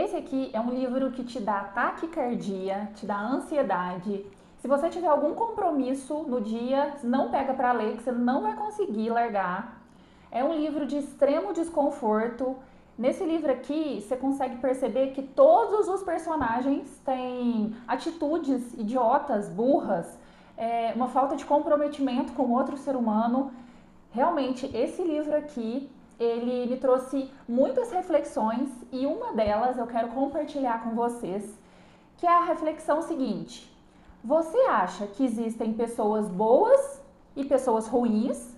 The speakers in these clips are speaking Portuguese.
Esse aqui é um livro que te dá taquicardia, te dá ansiedade. Se você tiver algum compromisso no dia, não pega para ler, que você não vai conseguir largar. É um livro de extremo desconforto. Nesse livro aqui, você consegue perceber que todos os personagens têm atitudes idiotas, burras, uma falta de comprometimento com outro ser humano. Realmente, esse livro aqui, ele me trouxe muitas reflexões e uma delas eu quero compartilhar com vocês, que é a reflexão seguinte: você acha que existem pessoas boas e pessoas ruins?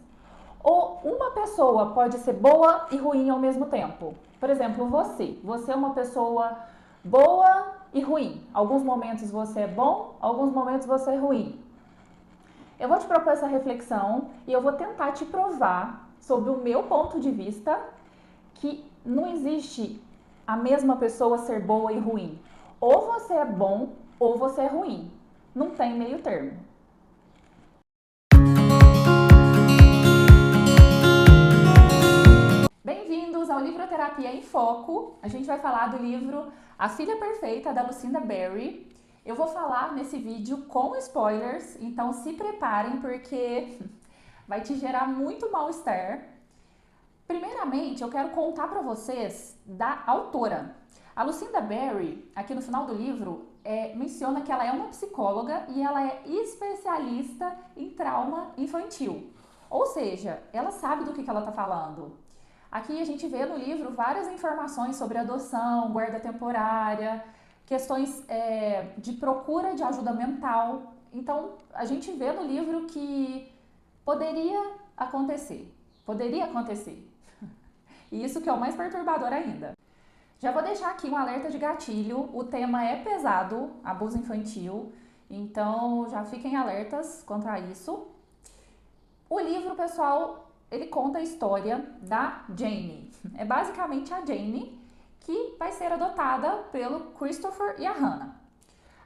Ou uma pessoa pode ser boa e ruim ao mesmo tempo? Por exemplo, você é uma pessoa boa e ruim. Alguns momentos você é bom, alguns momentos você é ruim. Eu vou te propor essa reflexão e eu vou tentar te provar, sob o meu ponto de vista, que não existe a mesma pessoa ser boa e ruim. Ou você é bom ou você é ruim. Não tem meio termo. Bem-vindos ao Livroterapia em Foco. A gente vai falar do livro A Filha Perfeita, da Lucinda Berry. Eu vou falar nesse vídeo com spoilers, então se preparem porque vai te gerar muito mal-estar. Primeiramente, eu quero contar para vocês da autora. A Lucinda Berry, aqui no final do livro, menciona que ela é uma psicóloga e ela é especialista em trauma infantil. Ou seja, ela sabe do que ela está falando. Aqui a gente vê no livro várias informações sobre adoção, guarda temporária, questões de procura de ajuda mental. Então, a gente vê no livro que poderia acontecer. Poderia acontecer. E isso que é o mais perturbador ainda. Já vou deixar aqui um alerta de gatilho. O tema é pesado, abuso infantil. Então, já fiquem alertas quanto a isso. O livro, pessoal, ele conta a história da Jane. É basicamente a Jane que vai ser adotada pelo Christopher e a Hannah.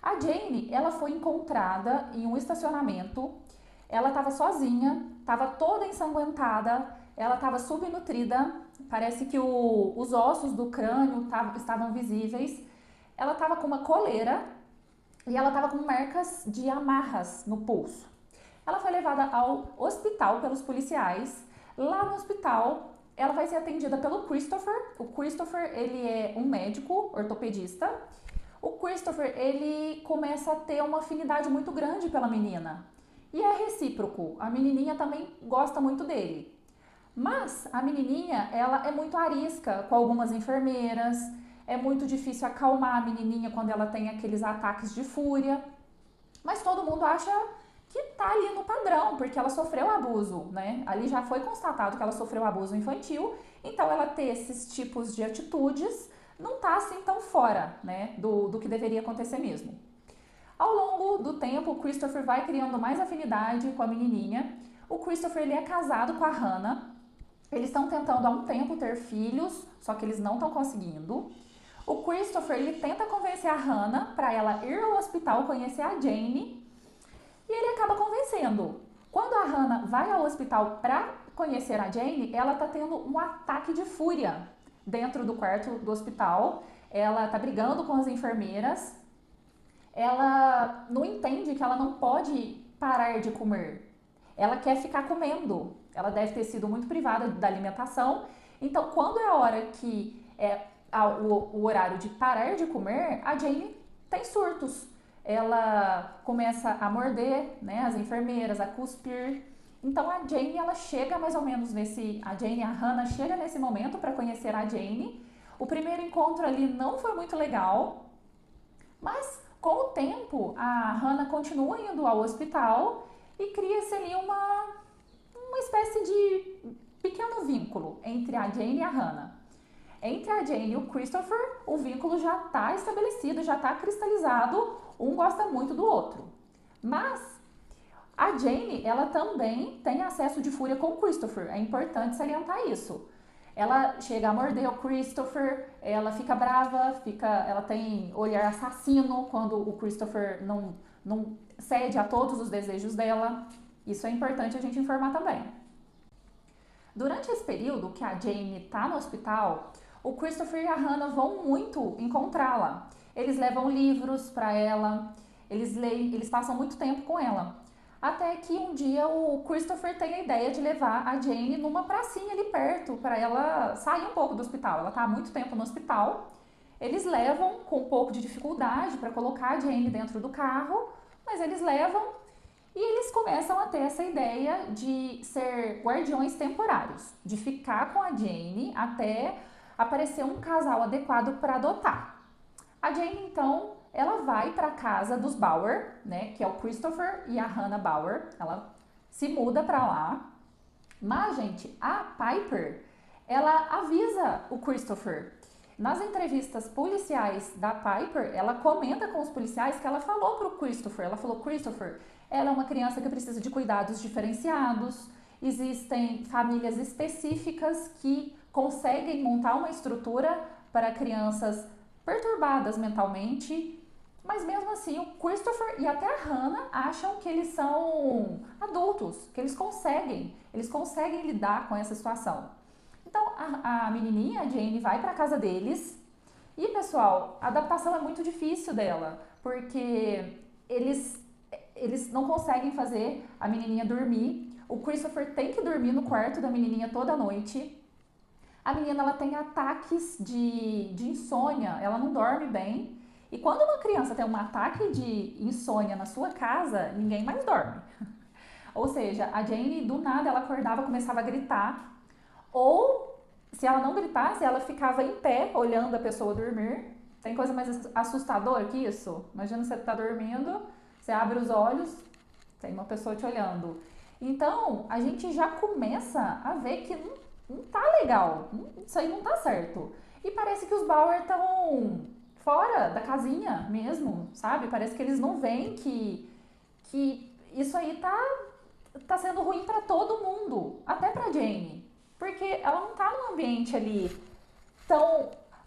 A Jane, ela foi encontrada em um estacionamento. Ela estava sozinha, estava toda ensanguentada, ela estava subnutrida, parece que os ossos do crânio estavam visíveis. Ela estava com uma coleira e ela estava com marcas de amarras no pulso. Ela foi levada ao hospital pelos policiais. Lá no hospital, ela vai ser atendida pelo Christopher. O Christopher, ele é um médico ortopedista. O Christopher, ele começa a ter uma afinidade muito grande pela menina. E é recíproco, a menininha também gosta muito dele. Mas a menininha, ela é muito arisca com algumas enfermeiras, é muito difícil acalmar a menininha quando ela tem aqueles ataques de fúria. Mas todo mundo acha que tá ali no padrão, porque ela sofreu abuso, né? Ali já foi constatado que ela sofreu abuso infantil, então ela ter esses tipos de atitudes não tá assim tão fora, né, do que deveria acontecer mesmo. Ao longo do tempo, o Christopher vai criando mais afinidade com a menininha. O Christopher, ele é casado com a Hannah. Eles estão tentando há um tempo ter filhos, só que eles não estão conseguindo. O Christopher, ele tenta convencer a Hannah para ela ir ao hospital conhecer a Jane. E ele acaba convencendo. Quando a Hannah vai ao hospital para conhecer a Jane, ela está tendo um ataque de fúria dentro do quarto do hospital. Ela está brigando com as enfermeiras. Ela não entende que ela não pode parar de comer. Ela quer ficar comendo. Ela deve ter sido muito privada da alimentação. Então, quando é a hora que o horário de parar de comer, a Jane tem surtos. Ela começa a morder, né, as enfermeiras, a cuspir. Então a Jane, ela chega mais ou menos a Jane e a Hannah chega nesse momento para conhecer a Jane. O primeiro encontro ali não foi muito legal, mas com o tempo a Hannah continua indo ao hospital e cria-se ali uma espécie de pequeno vínculo entre a Jane e a Hannah. Entre a Jane e o Christopher, o vínculo já está estabelecido, já está cristalizado, um gosta muito do outro. Mas a Jane, ela também tem acesso de fúria com o Christopher, é importante salientar isso. Ela chega a morder o Christopher, ela fica brava, ela tem olhar assassino quando o Christopher não cede a todos os desejos dela. Isso é importante a gente informar também. Durante esse período que a Jane está no hospital, o Christopher e a Hannah vão muito encontrá-la. Eles levam livros para ela, eles leem, eles passam muito tempo com ela. Até que um dia o Christopher tem a ideia de levar a Jane numa pracinha ali perto, para ela sair um pouco do hospital. Ela está há muito tempo no hospital. Eles levam com um pouco de dificuldade para colocar a Jane dentro do carro, mas eles levam e eles começam a ter essa ideia de ser guardiões temporários, de ficar com a Jane até aparecer um casal adequado para adotar. A Jane, então, ela vai para a casa dos Bauer, né, que é o Christopher e a Hannah Bauer. Ela se muda para lá. Mas, gente, a Piper, ela avisa o Christopher. Nas entrevistas policiais da Piper, ela comenta com os policiais que ela falou pro Christopher. Ela falou, Christopher, ela é uma criança que precisa de cuidados diferenciados. Existem famílias específicas que conseguem montar uma estrutura para crianças perturbadas mentalmente, mas mesmo assim o Christopher e até a Hannah acham que eles são adultos, que eles conseguem lidar com essa situação. Então a menininha, a Jane, vai para casa deles e, pessoal, a adaptação é muito difícil dela, porque eles não conseguem fazer a menininha dormir. O Christopher tem que dormir no quarto da menininha toda noite. A menina, ela tem ataques de insônia, ela não dorme bem. E quando uma criança tem um ataque de insônia na sua casa, ninguém mais dorme. Ou seja, a Jane, do nada, ela acordava, começava a gritar. Ou, se ela não gritasse, ela ficava em pé, olhando a pessoa dormir. Tem coisa mais assustadora que isso? Imagina você tá dormindo, você abre os olhos, tem uma pessoa te olhando. Então, a gente já começa a ver que não tá legal, isso aí não tá certo. E parece que os Bauer estão fora da casinha mesmo, sabe? Parece que eles não veem que isso aí tá sendo ruim para todo mundo, até pra Jane. Porque ela não tá num ambiente ali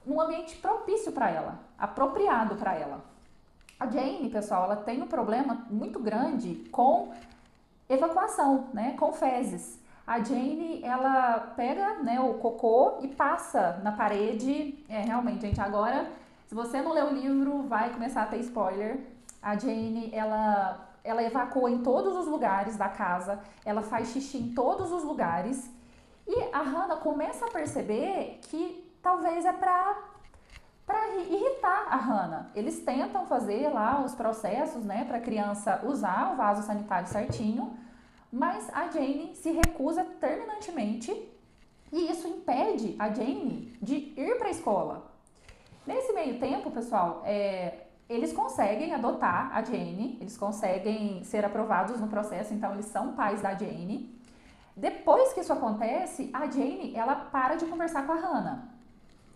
num ambiente propício para ela, apropriado para ela. A Jane, pessoal, ela tem um problema muito grande com evacuação, né? Com fezes. A Jane, ela pega, né, o cocô e passa na parede. Realmente, gente, agora, se você não leu o livro, vai começar a ter spoiler. A Jane, ela evacua em todos os lugares da casa, ela faz xixi em todos os lugares. E a Hannah começa a perceber que talvez é para irritar a Hannah. Eles tentam fazer lá os processos, né, para a criança usar o vaso sanitário certinho, mas a Jane se recusa terminantemente e isso impede a Jane de ir para a escola. Nesse meio tempo, pessoal, eles conseguem adotar a Jane, eles conseguem ser aprovados no processo, então eles são pais da Jane. Depois que isso acontece, a Jane, ela para de conversar com a Hannah.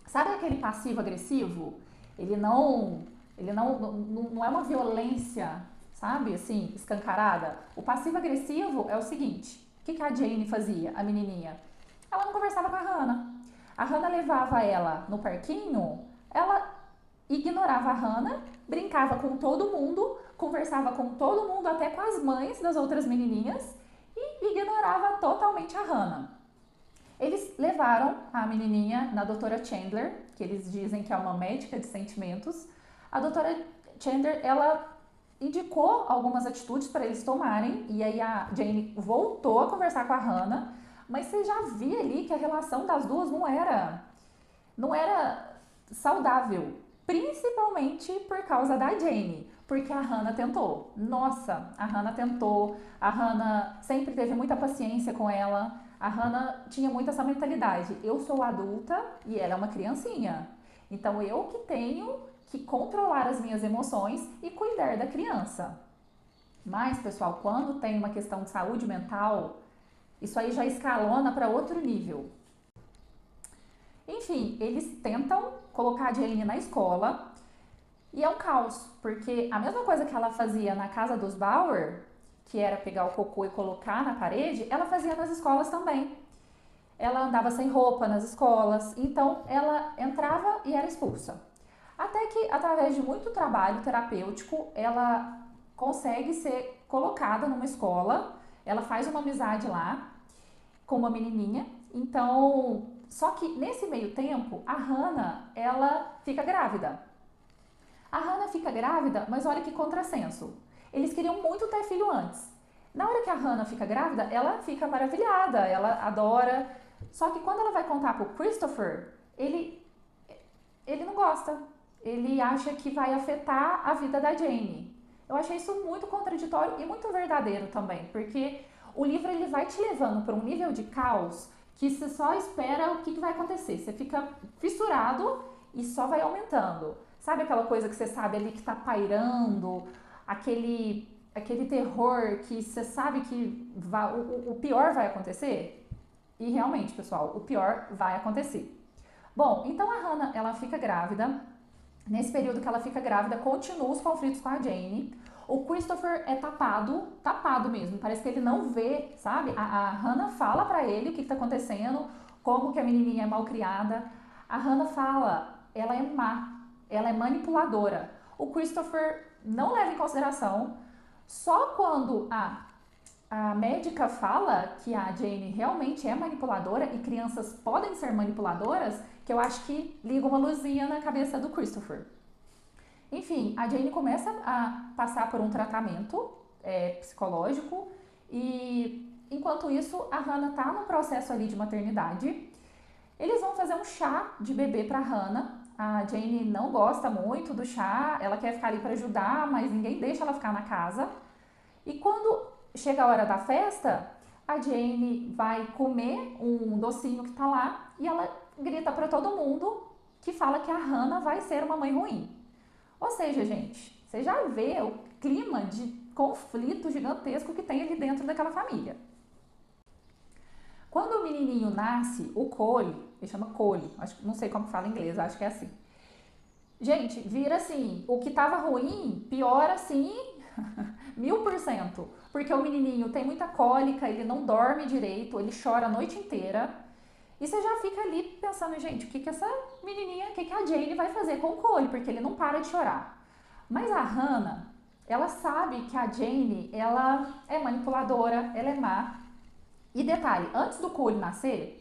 Sabe aquele passivo-agressivo? Ele não é uma violência, sabe, assim, escancarada. O passivo-agressivo é o seguinte, o que a Jane fazia, a menininha? Ela não conversava com a Hannah. A Hannah levava ela no parquinho, ela ignorava a Hannah, brincava com todo mundo, conversava com todo mundo, até com as mães das outras menininhas, e ignorava totalmente a Hannah. Eles levaram a menininha na doutora Chandler, que eles dizem que é uma médica de sentimentos. A doutora Chandler, ela indicou algumas atitudes para eles tomarem, e aí a Jane voltou a conversar com a Hannah, mas você já via ali que a relação das duas não era saudável, principalmente por causa da Jane, porque a Hannah tentou. Nossa, a Hannah tentou, a Hannah sempre teve muita paciência com ela, a Hannah tinha muito essa mentalidade, eu sou adulta e ela é uma criancinha, então eu que tenho que controlar as minhas emoções e cuidar da criança. Mas, pessoal, quando tem uma questão de saúde mental, isso aí já escalona para outro nível. Enfim, eles tentam colocar a Jane na escola e é um caos, porque a mesma coisa que ela fazia na casa dos Bauer, que era pegar o cocô e colocar na parede, ela fazia nas escolas também. Ela andava sem roupa nas escolas, então ela entrava e era expulsa. Até que, através de muito trabalho terapêutico, ela consegue ser colocada numa escola, ela faz uma amizade lá com uma menininha, então Só que nesse meio tempo, a Hannah, ela fica grávida. A Hannah fica grávida, mas olha que contrassenso. Eles queriam muito ter filho antes. Na hora que a Hannah fica grávida, ela fica maravilhada, ela adora. Só que quando ela vai contar pro Christopher, ele não gosta. Ele acha que vai afetar a vida da Jane. Eu achei isso muito contraditório e muito verdadeiro também, porque o livro ele vai te levando para um nível de caos que você só espera o que vai acontecer. Você fica fissurado e só vai aumentando. Sabe aquela coisa que você sabe ali que está pairando, aquele terror que você sabe que o pior vai acontecer? E realmente, pessoal, o pior vai acontecer. Bom, então a Hannah, ela fica grávida. Nesse período que ela fica grávida, continuam os conflitos com a Jane. O Christopher é tapado mesmo. Parece que ele não vê, sabe? A Hannah fala pra ele o que tá acontecendo, como que a menininha é mal criada. A Hannah fala, ela é má, ela é manipuladora. O Christopher não leva em consideração. Só quando a médica fala que a Jane realmente é manipuladora e crianças podem ser manipuladoras, que eu acho que liga uma luzinha na cabeça do Christopher. Enfim, a Jane começa a passar por um tratamento psicológico e enquanto isso a Hannah tá no processo ali de maternidade. Eles vão fazer um chá de bebê para Hannah. A Jane não gosta muito do chá, ela quer ficar ali para ajudar, mas ninguém deixa ela ficar na casa. E quando chega a hora da festa, a Jane vai comer um docinho que tá lá e ela grita para todo mundo que fala que a Hannah vai ser uma mãe ruim. Ou seja, gente, você já vê o clima de conflito gigantesco que tem ali dentro daquela família. Quando o menininho nasce, o Cole, ele chama Cole, não sei como fala em inglês, acho que é assim. Gente, vira assim, o que tava ruim, piora assim, 1000%. Porque o menininho tem muita cólica, ele não dorme direito, ele chora a noite inteira. E você já fica ali pensando, gente, o que essa menininha, o que a Jane vai fazer com o Cole? Porque ele não para de chorar. Mas a Hannah, ela sabe que a Jane, ela é manipuladora, ela é má. E detalhe, antes do Cole nascer,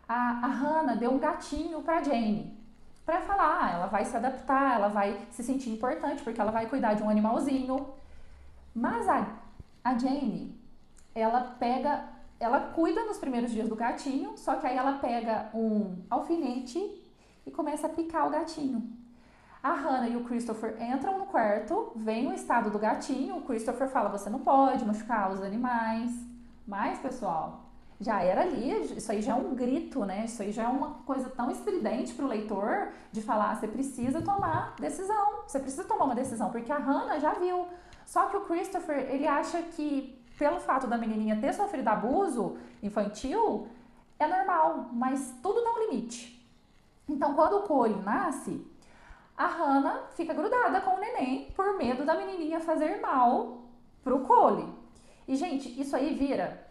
a Hannah deu um gatinho pra Jane. Pra falar, ela vai se adaptar, ela vai se sentir importante, porque ela vai cuidar de um animalzinho. Mas a Jane, ela cuida nos primeiros dias do gatinho, só que aí ela pega um alfinete e começa a picar o gatinho. A Hannah e o Christopher entram no quarto, veem o estado do gatinho, o Christopher fala, você não pode machucar os animais. Mas, pessoal, já era ali, isso aí já é um grito, né? Isso aí já é uma coisa tão estridente pro leitor de falar, você precisa tomar decisão, você precisa tomar uma decisão, porque a Hannah já viu. Só que o Christopher, ele acha que pelo fato da menininha ter sofrido abuso infantil, é normal, mas tudo tem um limite. Então, quando o Cole nasce, a Hannah fica grudada com o neném por medo da menininha fazer mal pro Cole. E, gente, isso aí vira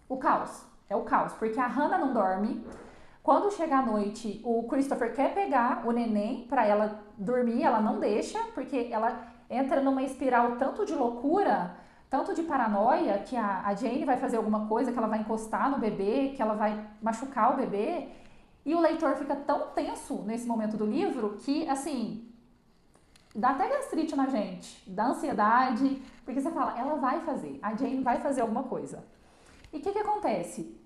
o caos. É o caos, porque a Hannah não dorme. Quando chega a noite, o Christopher quer pegar o neném pra ela dormir, ela não deixa, porque ela entra numa espiral tanto de loucura, tanto de paranoia, que a Jane vai fazer alguma coisa, que ela vai encostar no bebê, que ela vai machucar o bebê. E o leitor fica tão tenso nesse momento do livro que, assim, dá até gastrite na gente, dá ansiedade, porque você fala, ela vai fazer, a Jane vai fazer alguma coisa. E o que acontece?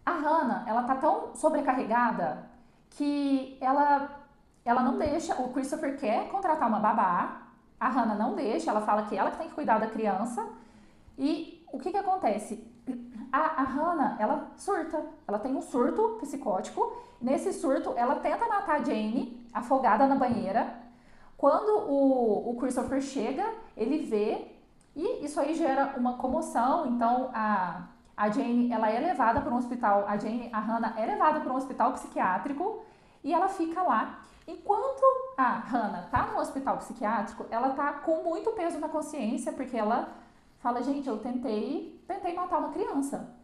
A Hannah, ela tá tão sobrecarregada que ela não deixa, o Christopher quer contratar uma babá, a Hannah não deixa, ela fala que ela que tem que cuidar da criança. E o que acontece? A Hannah, ela surta, ela tem um surto psicótico. Nesse surto, ela tenta matar a Jane, afogada na banheira. Quando o Christopher chega, ele vê, e isso aí gera uma comoção. Então, a Jane, ela é levada para um hospital, a Hannah é levada para um hospital psiquiátrico e ela fica lá. Enquanto a Hannah tá no hospital psiquiátrico, ela tá com muito peso na consciência, porque ela fala, gente, eu tentei matar uma criança.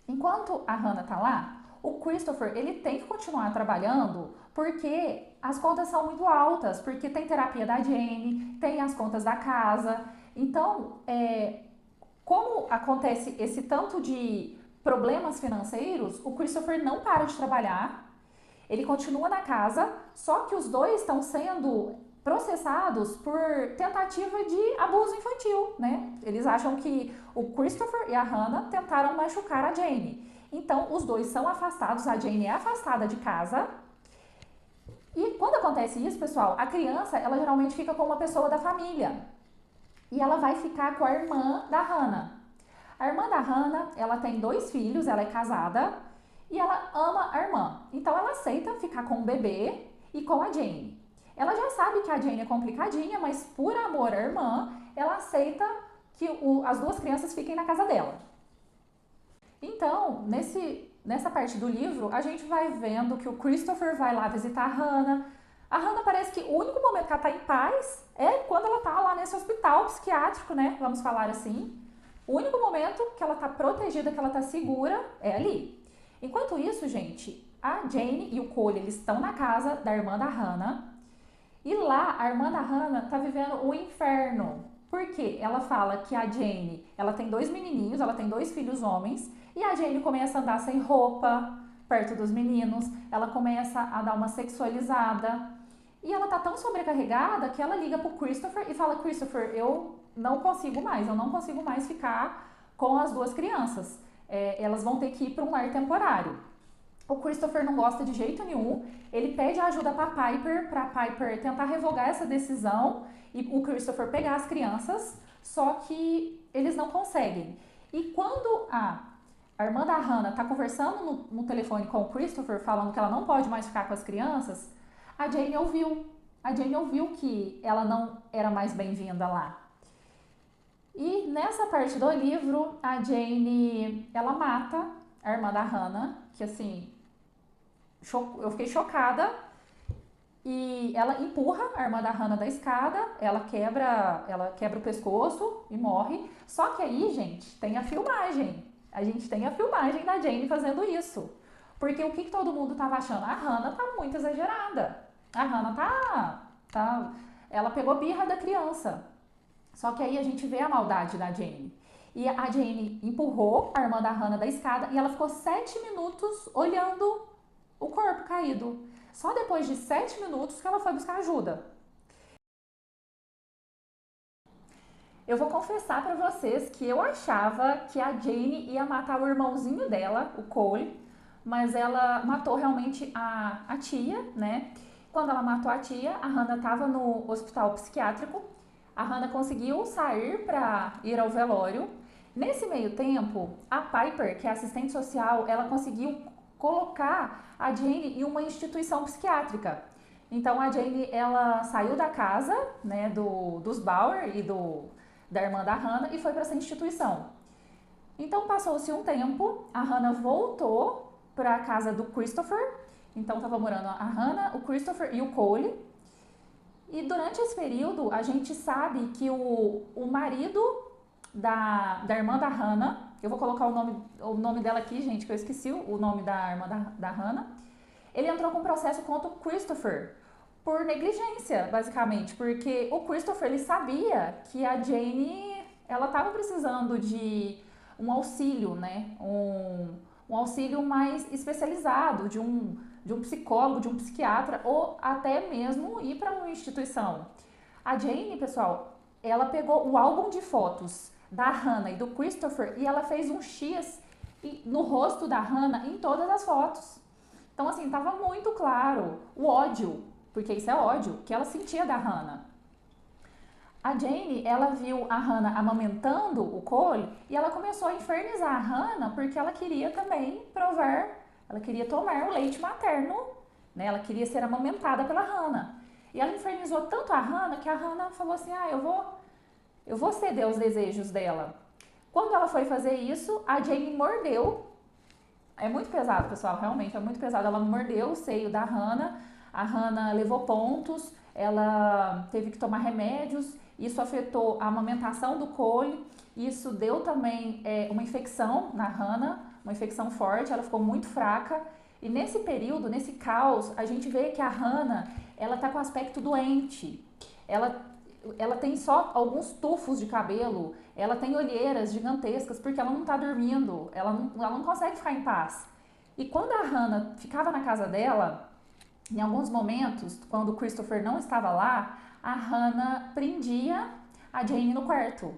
Enquanto a Hannah tá lá, o Christopher, ele tem que continuar trabalhando, porque as contas são muito altas, porque tem terapia da Jane, tem as contas da casa. Então, como acontece esse tanto de problemas financeiros, o Christopher não para de trabalhar, ele continua na casa, só que os dois estão sendo processados por tentativa de abuso infantil, né? Eles acham que o Christopher e a Hannah tentaram machucar a Jane. Então, os dois são afastados, a Jane é afastada de casa. E quando acontece isso, pessoal, a criança, ela geralmente fica com uma pessoa da família. E ela vai ficar com a irmã da Hannah. A irmã da Hannah, ela tem 2 filhos, ela é casada e ela ama a irmã. Então ela aceita ficar com o bebê e com a Jane. Ela já sabe que a Jane é complicadinha, mas por amor à irmã, ela aceita que as 2 crianças fiquem na casa dela. Então, nessa parte do livro, a gente vai vendo que o Christopher vai lá visitar a Hannah. A Hannah parece que o único momento que ela tá em paz é quando ela tá lá nesse hospital psiquiátrico, né? Vamos falar assim. O único momento que ela tá protegida, que ela tá segura, é ali. Enquanto isso, gente, a Jane e o Cole, eles estão na casa da irmã da Hannah. E lá, a irmã da Hannah tá vivendo o inferno. Por quê? Ela fala que a Jane, ela tem 2 menininhos, ela tem 2 filhos homens. E a Jane começa a andar sem roupa, perto dos meninos. Ela começa a dar uma sexualizada. E ela tá tão sobrecarregada que ela liga pro Christopher e fala: Christopher, eu não consigo mais ficar com as 2 crianças. Elas vão ter que ir para um lar temporário. O Christopher não gosta de jeito nenhum, ele pede ajuda para Piper tentar revogar essa decisão e o Christopher pegar as crianças, só que eles não conseguem. E quando a irmã da Hannah tá conversando no telefone com o Christopher, falando que ela não pode mais ficar com as crianças, a Jane ouviu que ela não era mais bem-vinda lá. E nessa parte do livro, a Jane, ela mata a irmã da Hannah, que assim, eu fiquei chocada. E ela empurra a irmã da Hannah da escada, ela quebra o pescoço e morre. Só que aí, gente, tem a filmagem. A gente tem a filmagem da Jane fazendo isso. Porque o que todo mundo tava achando? A Hannah tá muito exagerada. A Hannah ela pegou birra da criança. Só que aí a gente vê a maldade da Jane. E a Jane empurrou a irmã da Hannah da escada e ela ficou 7 minutos olhando o corpo caído. Só depois de 7 minutos que ela foi buscar ajuda. Eu vou confessar pra vocês que eu achava que a Jane ia matar o irmãozinho dela, o Cole, mas ela matou realmente a tia, né? Quando ela matou a tia, a Hannah estava no hospital psiquiátrico. A Hannah conseguiu sair para ir ao velório. Nesse meio tempo, a Piper, que é assistente social, ela conseguiu colocar a Jane em uma instituição psiquiátrica. Então a Jane, ela saiu da casa, né, dos Bauer e da irmã da Hannah e foi para essa instituição. Então passou-se um tempo, a Hannah voltou para a casa do Christopher. Então estava morando a Hannah, o Christopher e o Cole. E durante esse período, a gente sabe que o marido da irmã da Hannah, eu vou colocar o nome dela aqui, gente, que eu esqueci o nome da irmã da Hannah, ele entrou com um processo contra o Christopher por negligência, basicamente, porque o Christopher, ele sabia que a Jane, ela estava precisando de um auxílio, né, um auxílio mais especializado, de um psicólogo, de um psiquiatra, ou até mesmo ir para uma instituição. A Jane, pessoal, ela pegou o álbum de fotos da Hannah e do Christopher e ela fez um X no rosto da Hannah em todas as fotos. Então, assim, tava muito claro o ódio, porque isso é ódio, que ela sentia da Hannah. A Jane, ela viu a Hannah amamentando o Cole e ela começou a infernizar a Hannah porque ela queria também ela queria tomar o leite materno, né? Ela queria ser amamentada pela Hannah. E ela infernizou tanto a Hannah que a Hannah falou assim: eu vou ceder aos desejos dela. Quando ela foi fazer isso, a Jane mordeu. É muito pesado, pessoal, realmente é muito pesado. Ela mordeu o seio da Hannah, a Hannah levou pontos, ela teve que tomar remédios, isso afetou a amamentação do Cole, isso deu também uma infecção na Hannah, uma infecção forte, ela ficou muito fraca. E nesse período, nesse caos, a gente vê que a Hannah, ela tá com aspecto doente. Ela tem só alguns tufos de cabelo, ela tem olheiras gigantescas porque ela não tá dormindo, ela não consegue ficar em paz. E quando a Hannah ficava na casa dela, em alguns momentos, quando o Christopher não estava lá, a Hannah prendia a Jane no quarto.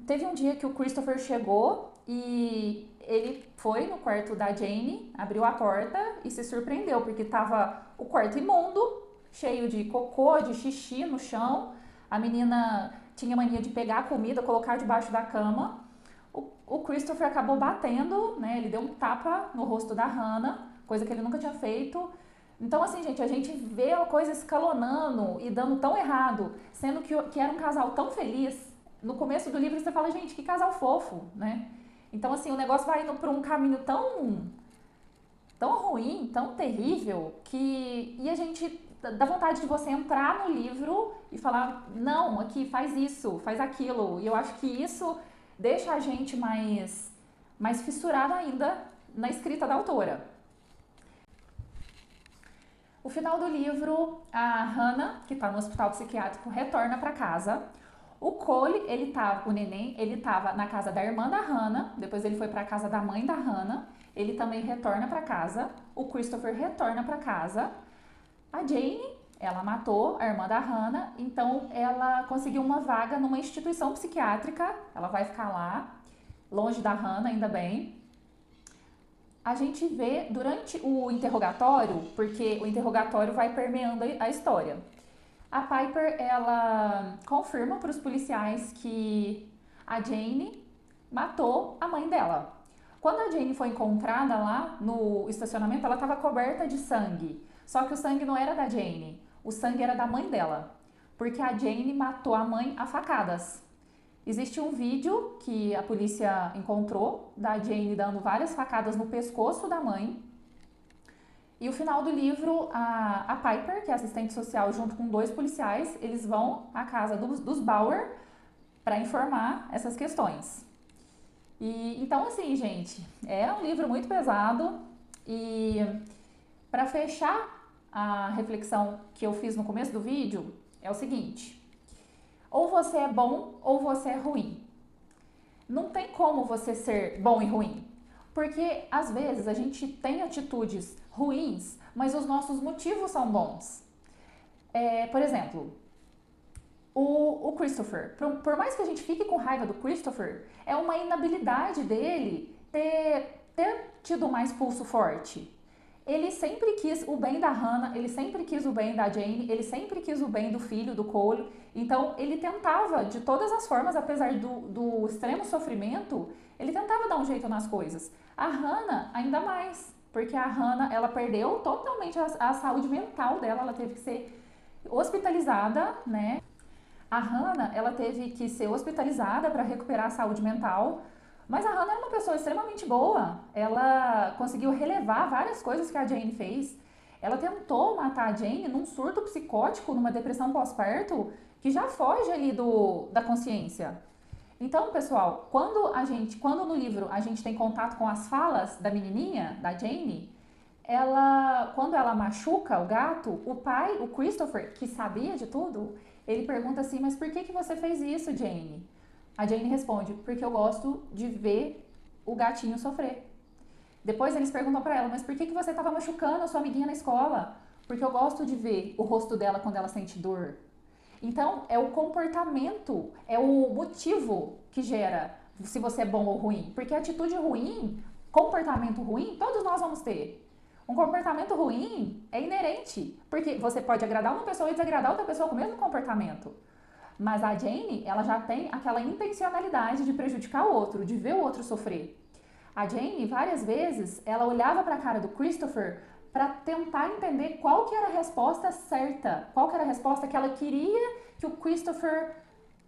Teve um dia que o Christopher chegou e ele foi no quarto da Jane, abriu a porta e se surpreendeu, porque estava o quarto imundo, cheio de cocô, de xixi no chão. A menina tinha mania de pegar a comida, colocar debaixo da cama. O Christopher acabou batendo, né? Ele deu um tapa no rosto da Hannah, coisa que ele nunca tinha feito. Então, assim, gente, a gente vê a coisa escalonando e dando tão errado, sendo que era um casal tão feliz. No começo do livro você fala, gente, que casal fofo, né? Então, assim, o negócio vai indo para um caminho tão ruim, tão terrível, e a gente dá vontade de você entrar no livro e falar, não, aqui, faz isso, faz aquilo. E eu acho que isso deixa a gente mais fissurado ainda na escrita da autora. O final do livro, a Hannah, que está no hospital psiquiátrico, retorna para casa. O Cole, o neném, ele estava na casa da irmã da Hannah, depois ele foi para a casa da mãe da Hannah, ele também retorna para casa. O Christopher retorna para casa. A Jane, ela matou a irmã da Hannah, então ela conseguiu uma vaga numa instituição psiquiátrica, ela vai ficar lá, longe da Hannah, ainda bem. A gente vê durante o interrogatório, porque o interrogatório vai permeando a história. A Piper, ela confirma para os policiais que a Jane matou a mãe dela. Quando a Jane foi encontrada lá no estacionamento, ela estava coberta de sangue. Só que o sangue não era da Jane, o sangue era da mãe dela. Porque a Jane matou a mãe a facadas. Existe um vídeo que a polícia encontrou da Jane dando várias facadas no pescoço da mãe. E o final do livro, a Piper, que é assistente social, junto com 2 policiais, eles vão à casa dos Bauer para informar essas questões. E então, assim, gente, é um livro muito pesado. E para fechar a reflexão que eu fiz no começo do vídeo, é o seguinte: ou você é bom ou você é ruim. Não tem como você ser bom e ruim. Porque às vezes a gente tem atitudes ruins, mas os nossos motivos são bons. Por exemplo, o Christopher. Por mais que a gente fique com raiva do Christopher, é uma inabilidade dele ter tido mais pulso forte. Ele sempre quis o bem da Hannah, ele sempre quis o bem da Jane, ele sempre quis o bem do filho, do Cole. Então, ele tentava, de todas as formas, apesar do extremo sofrimento, ele tentava dar um jeito nas coisas. A Hannah, ainda mais, porque a Hannah, ela perdeu totalmente a saúde mental dela, ela teve que ser hospitalizada, né? A Hannah, ela teve que ser hospitalizada para recuperar a saúde mental. Mas a Hannah era uma pessoa extremamente boa. Ela conseguiu relevar várias coisas que a Jane fez. Ela tentou matar a Jane num surto psicótico, numa depressão pós-parto, que já foge ali da consciência. Então, pessoal, quando no livro a gente tem contato com as falas da menininha, da Jane, quando ela machuca o gato, o pai, o Christopher, que sabia de tudo, ele pergunta assim, mas por que você fez isso, Jane? A Jane responde, porque eu gosto de ver o gatinho sofrer. Depois eles perguntam pra ela, mas por que você estava machucando a sua amiguinha na escola? Porque eu gosto de ver o rosto dela quando ela sente dor. Então, é o comportamento, é o motivo que gera se você é bom ou ruim. Porque atitude ruim, comportamento ruim, todos nós vamos ter. Um comportamento ruim é inerente, porque você pode agradar uma pessoa e desagradar outra pessoa com o mesmo comportamento. Mas a Jane, ela já tem aquela intencionalidade de prejudicar o outro, de ver o outro sofrer. A Jane, várias vezes, ela olhava para a cara do Christopher para tentar entender qual que era a resposta certa, qual que era a resposta que ela queria que o Christopher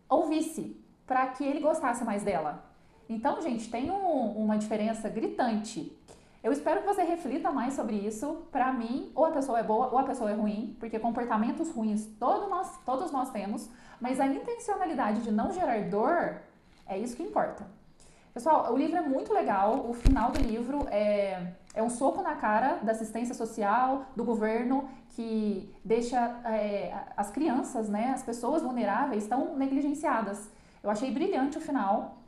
ouvisse, para que ele gostasse mais dela. Então, gente, tem uma diferença gritante. Eu espero que você reflita mais sobre isso. Para mim, ou a pessoa é boa ou a pessoa é ruim, porque comportamentos ruins todos nós temos, mas a intencionalidade de não gerar dor é isso que importa. Pessoal, o livro é muito legal, o final do livro é um soco na cara da assistência social, do governo, que deixa as crianças, né, as pessoas vulneráveis tão negligenciadas. Eu achei brilhante o final.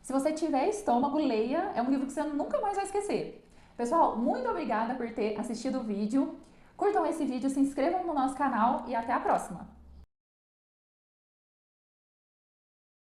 Se você tiver estômago, leia. É um livro que você nunca mais vai esquecer. Pessoal, muito obrigada por ter assistido o vídeo. Curtam esse vídeo, se inscrevam no nosso canal e até a próxima!